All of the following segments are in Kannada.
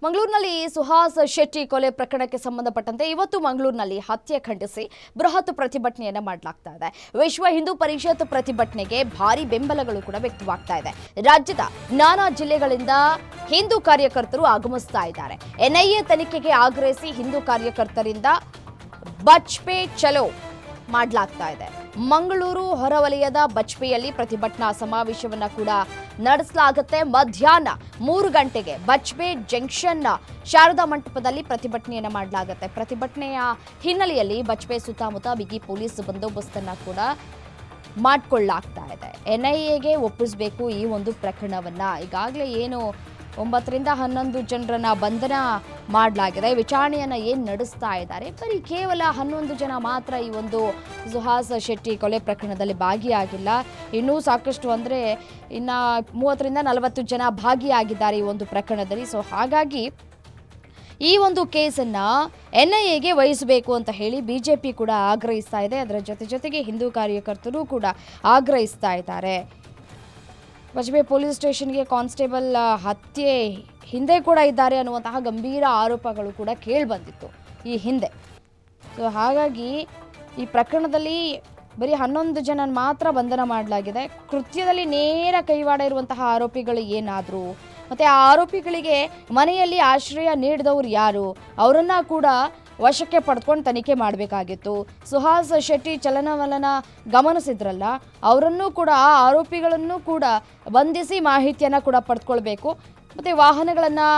ಮಂಗಳೂರಿನಲ್ಲಿ ಸುಹಾಸ್ ಶೆಟ್ಟಿ ಕೊಲೆ ಪ್ರಕರಣಕ್ಕೆ ಸಂಬಂಧಪಟ್ಟಂತೆ ಇವತ್ತು ಮಂಗಳೂರಿನಲ್ಲಿ ಹತ್ಯೆ ಖಂಡಿಸಿ ಬೃಹತ್ ಪ್ರತಿಭಟನೆಯನ್ನ ಮಾಡಲಾಗ್ತಾ ಇದೆ. ವಿಶ್ವ ಹಿಂದೂ ಪರಿಷತ್ ಪ್ರತಿಭಟನೆಗೆ ಭಾರಿ ಬೆಂಬಲಗಳು ಕೂಡ ವ್ಯಕ್ತವಾಗ್ತಾ ಇದೆ. ರಾಜ್ಯದ ನಾನಾ ಜಿಲ್ಲೆಗಳಿಂದ ಹಿಂದೂ ಕಾರ್ಯಕರ್ತರು ಆಗಮಿಸ್ತಾ ಇದ್ದಾರೆ. ಎನ್ಐಎ ತನಿಖೆಗೆ ಆಗ್ರಹಿಸಿ ಹಿಂದೂ ಕಾರ್ಯಕರ್ತರಿಂದ ಬಚ್ಪೆ ಚಲೋ ಮಾಡಲಾಗ್ತಾ ಇದೆ. ಮಂಗಳೂರು ಹೊರವಲಯದ ಬಚ್ಪೆಯಲ್ಲಿ ಪ್ರತಿಭಟನಾ ಸಮಾವೇಶವನ್ನ ಕೂಡ ನಡೆಸಲಾಗುತ್ತೆ. ಮಧ್ಯಾಹ್ನ 3 ಗಂಟೆಗೆ ಬಚ್ಪೆ ಜಂಕ್ಷನ್ ಶಾರದಾ ಮಂಟಪದಲ್ಲಿ ಪ್ರತಿಭಟನೆಯನ್ನ ಮಾಡಲಾಗುತ್ತೆ. ಪ್ರತಿಭಟನೆಯ ಹಿನ್ನೆಲೆಯಲ್ಲಿ ಬಚ್ಪೆ ಸುತ್ತಮುತ್ತ ಬಿಗಿ ಪೊಲೀಸ್ ಬಂದೋಬಸ್ತನ್ನ ಕೂಡ ಮಾಡಿಕೊಳ್ಳಲಾಗ್ತಾ ಇದೆ. ಎನ್ಐಎಗೆ ಒಪ್ಪಿಸಬೇಕು ಈ ಒಂದು ಪ್ರಕರಣವನ್ನ. ಈಗಾಗಲೇ ಏನು 9 ರಿಂದ 11 ಜನರನ್ನ ಬಂಧನ ಮಾಡಲಾಗಿದೆ. ವಿಚಾರಣೆಯನ್ನ ಏನು ನಡೆಸ್ತಾ ಇದ್ದಾರೆ, ಬರೀ ಕೇವಲ 11 ಜನ ಮಾತ್ರ ಈ ಒಂದು ಸುಹಾಸ್ ಶೆಟ್ಟಿ ಕೊಲೆ ಪ್ರಕರಣದಲ್ಲಿ ಭಾಗಿಯಾಗಿಲ್ಲ. ಇನ್ನೂ ಸಾಕಷ್ಟು ಅಂದರೆ ಇನ್ನು 30 ರಿಂದ 40 ಜನ ಭಾಗಿಯಾಗಿದ್ದಾರೆ ಈ ಒಂದು ಪ್ರಕರಣದಲ್ಲಿ. ಸೊ ಹಾಗಾಗಿ ಈ ಒಂದು ಕೇಸನ್ನು ಎನ್ಐಎಗೆ ವಹಿಸಬೇಕು ಅಂತ ಹೇಳಿ ಬಿಜೆಪಿ ಕೂಡ ಆಗ್ರಹಿಸ್ತಾ ಇದೆ. ಅದರ ಜೊತೆಗೆ ಹಿಂದೂ ಕಾರ್ಯಕರ್ತರು ಕೂಡ ಆಗ್ರಹಿಸ್ತಾ ಇದ್ದಾರೆ. ಬಜ್ಪೆ ಪೊಲೀಸ್ ಸ್ಟೇಷನ್ಗೆ ಕಾನ್ಸ್ಟೇಬಲ್ ಹತ್ಯೆ ಹಿಂದೆ ಕೂಡ ಇದ್ದಾರೆ ಅನ್ನುವಂತಹ ಗಂಭೀರ ಆರೋಪಗಳು ಕೂಡ ಕೇಳಿಬಂದಿತ್ತು ಈ ಹಿಂದೆ. ಸೊ ಹಾಗಾಗಿ ಈ ಪ್ರಕರಣದಲ್ಲಿ ಬರೀ 11 ಜನ ಮಾತ್ರ ಬಂಧನ ಮಾಡಲಾಗಿದೆ. ಕೃತ್ಯದಲ್ಲಿ ನೇರ ಕೈವಾಡ ಇರುವಂತಹ ಆರೋಪಿಗಳು ಏನಾದರೂ, ಮತ್ತು ಆ ಆರೋಪಿಗಳಿಗೆ ಮನೆಯಲ್ಲಿ ಆಶ್ರಯ ನೀಡಿದವರು ಯಾರು, ಅವರನ್ನು ಕೂಡ ವಶಕ್ಕೆ ಪಡೆದುಕೊಂಡು ತನಿಖೆ ಮಾಡಬೇಕಾಗಿತ್ತು. ಸುಹಾಸ್ ಶೆಟ್ಟಿ ಚಲನವಲನ ಗಮನಿಸಿದ್ರಲ್ಲ, ಅವರನ್ನು ಕೂಡ ಆ ಆರೋಪಿಗಳನ್ನು ಕೂಡ ಬಂಧಿಸಿ ಮಾಹಿತಿಯನ್ನು ಕೂಡ ಪಡೆದುಕೊಳ್ಬೇಕು. ಮತ್ತು ವಾಹನಗಳನ್ನು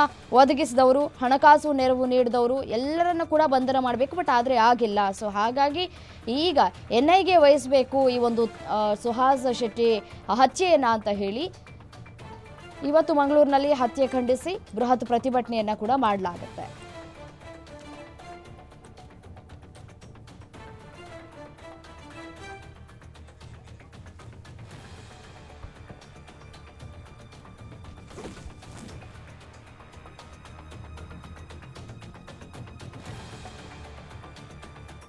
ಒದಗಿಸಿದವರು, ಹಣಕಾಸು ನೆರವು ನೀಡಿದವರು ಎಲ್ಲರನ್ನು ಕೂಡ ಬಂಧನ ಮಾಡಬೇಕು. ಬಟ್ ಆದರೆ ಆಗಿಲ್ಲ. ಸೊ ಹಾಗಾಗಿ ಈಗ ಎನ್ಐಗೆ ವಹಿಸಬೇಕು ಈ ಒಂದು ಸುಹಾಸ್ ಶೆಟ್ಟಿ ಹತ್ಯೆಯನ್ನು ಅಂತ ಹೇಳಿ ಇವತ್ತು ಮಂಗಳೂರಿನಲ್ಲಿ ಹತ್ಯೆ ಖಂಡಿಸಿ ಬೃಹತ್ ಪ್ರತಿಭಟನೆಯನ್ನು ಕೂಡ ಮಾಡಲಾಗುತ್ತೆ.